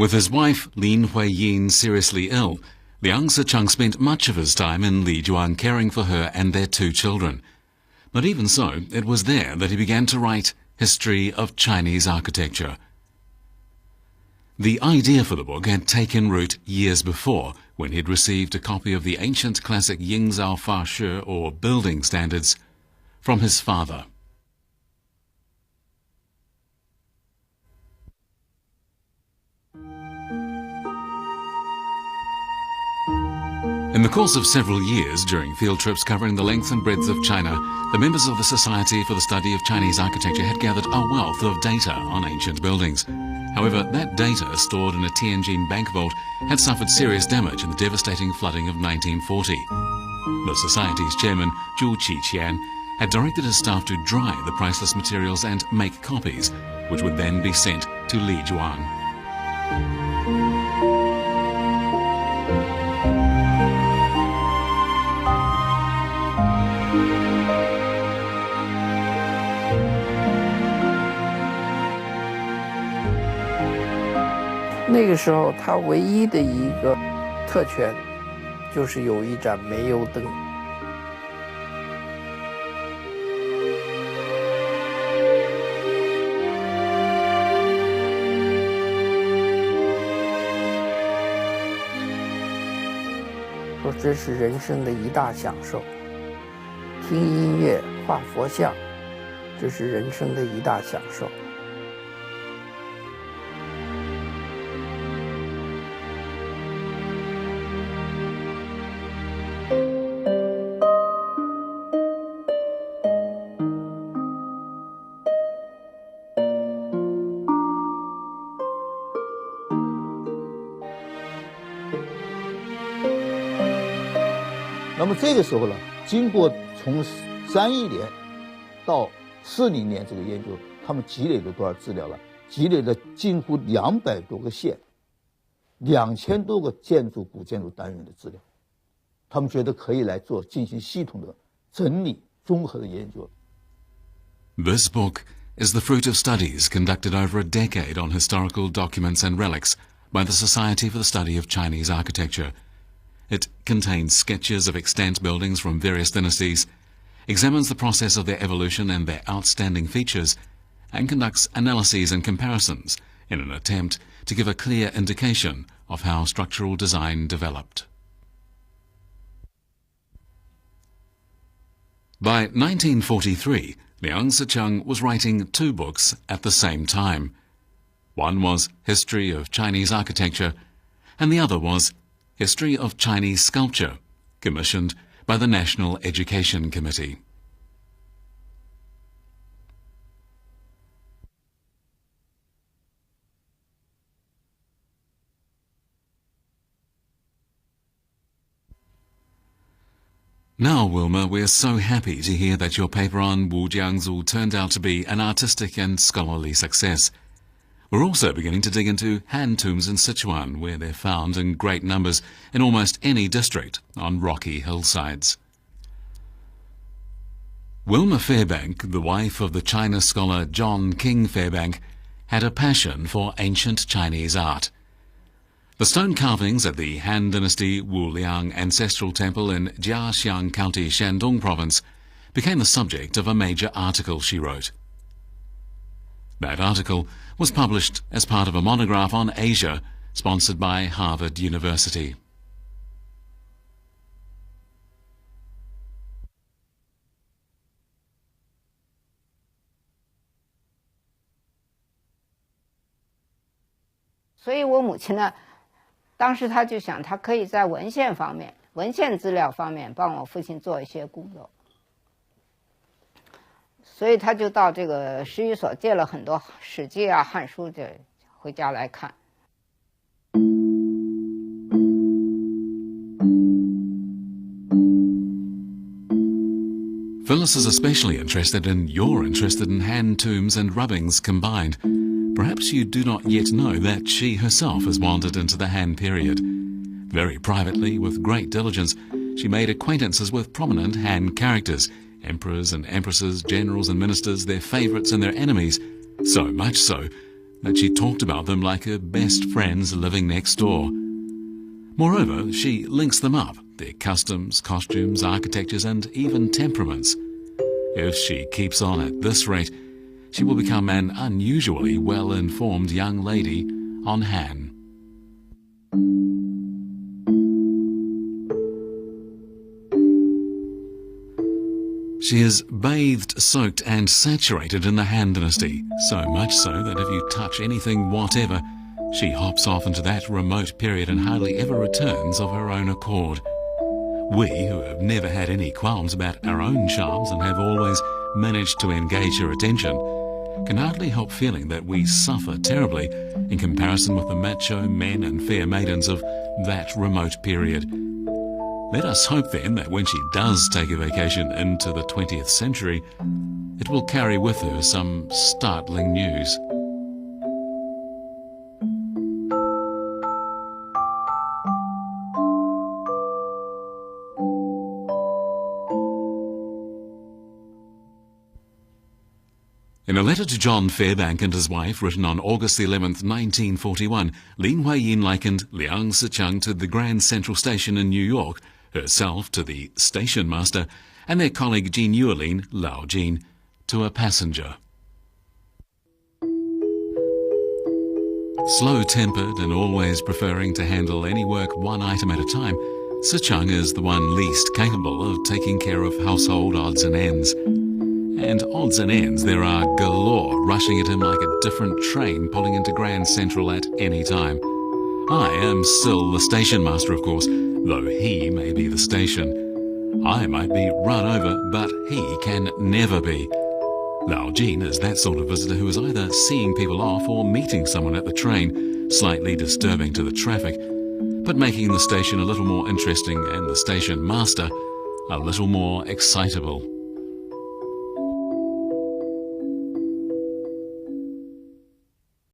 With his wife, Lin Huiyin, seriously ill, Liang Sicheng spent much of his time in Lijuan caring for her and their 2 children. But even so, it was there that he began to write History of Chinese Architecture. The idea for the book had taken root years before, when he had received a copy of the ancient classic Yingzhao Fa Shi, or building standards, from his father. In the course of several years, during field trips covering the length and breadth of China, the members of the Society for the Study of Chinese Architecture had gathered a wealth of data on ancient buildings. However, that data, stored in a Tianjin bank vault, had suffered serious damage in the devastating flooding of 1940. The Society's chairman, Zhu Qiqian, had directed his staff to dry the priceless materials and make copies, which would then be sent to Lijuan.那个时候，它唯一的一个特权就是有一盏煤油灯。说这是人生的一大享受，听音乐、画佛像，这是人生的一大享受。那么这个时候呢，经过从31年到40年这个研究，他们积累了多少资料了？积累了近乎200多个县，2000多个古建筑单元的资料。他们觉得可以来进行系统的整理、综合的研究。This book is the fruit of studies conducted over a decade on historical documents and relics by the Society for the Study of Chinese Architecture. It contains sketches of extant buildings from various dynasties, examines the process of their evolution and their outstanding features, and conducts analyses and comparisons in an attempt to give a clear indication of how structural design developed. By 1943, Liang Sicheng was writing 2 books at the same time. One was History of Chinese Architecture, and the other was History of Chinese Sculpture, commissioned by the National Education Committee. Now, Wilma, we're so happy to hear that your paper on Wujiangzu turned out to be an artistic and scholarly success. We're also beginning to dig into Han tombs in Sichuan, where they're found in great numbers in almost any district on rocky hillsides. Wilma Fairbank, the wife of the China scholar John King Fairbank, had a passion for ancient Chinese art. The stone carvings at the Han Dynasty Wuliang Ancestral Temple in Jiaxiang County, Shandong Province, became the subject of a major article she wrote. That article was published as part of a monograph on Asia, sponsored by Harvard University. So 我母亲呢，当时她就想，她可以在文献资料方面帮我父亲做一些工作。所以他就到这个史语所借了很多《史记》啊、《汉书》，就回家来看。Phyllis is especially interested, and you're interested in Han tombs and rubbings combined. Perhaps you do not yet know that she herself has wandered into the Han period. Very privately, with great diligence, she made acquaintances with prominent Han characters, emperors and empresses, generals and ministers, their favourites and their enemies, so much so that she talked about them like her best friends living next door. Moreover, she links them up, their customs, costumes, architectures, and even temperaments. If she keeps on at this rate, she will become an unusually well-informed young lady on Han. She is bathed, soaked and saturated in the Han dynasty, so much so that if you touch anything whatever, she hops off into that remote period and hardly ever returns of her own accord. We, who have never had any qualms about our own charms and have always managed to engage her attention, can hardly help feeling that we suffer terribly in comparison with the macho men and fair maidens of that remote period. Let us hope then that when she does take a vacation into the 20th century, it will carry with her some startling news. In a letter to John Fairbank and his wife, written on August 11th, 1941, Lin Huiyin likened Liang Sicheng to the Grand Central Station in New York, herself to the station master, and their colleague Jean Yuelin, Lao Jin, to a passenger. Slow-tempered and always preferring to handle any work one item at a time, Sicheng is the one least capable of taking care of household odds and ends. And odds and ends there are galore, rushing at him like a different train pulling into Grand Central at any time. I am still the station master, of course, though he may be the station. I might be run over, but he can never be. Lao Jin is that sort of visitor who is either seeing people off or meeting someone at the train, slightly disturbing to the traffic, but making the station a little more interesting and the station master a little more excitable.